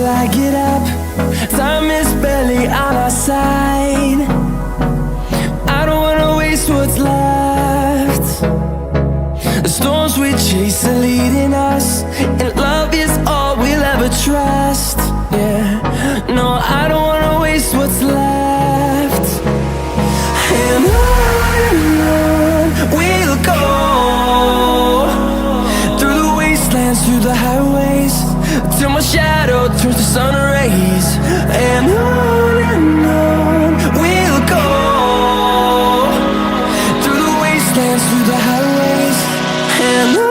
I get up. Time is barely on our side. I don't wanna waste what's left. The storms we chase are leading us, and love is all we'll ever trust. Yeah, no, I don't wanna waste what's left. And on we'll go, through the wastelands, through the highways, till my shadow turns to sun rays. And on we'll go, through the wastelands, through the highways, and on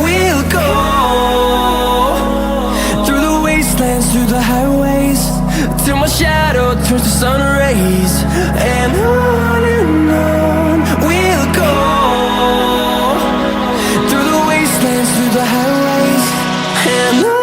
we'll go. Through the highways, till my shadow turns to sun rays. And on we'll go, through the wastelands, through the highways, and on.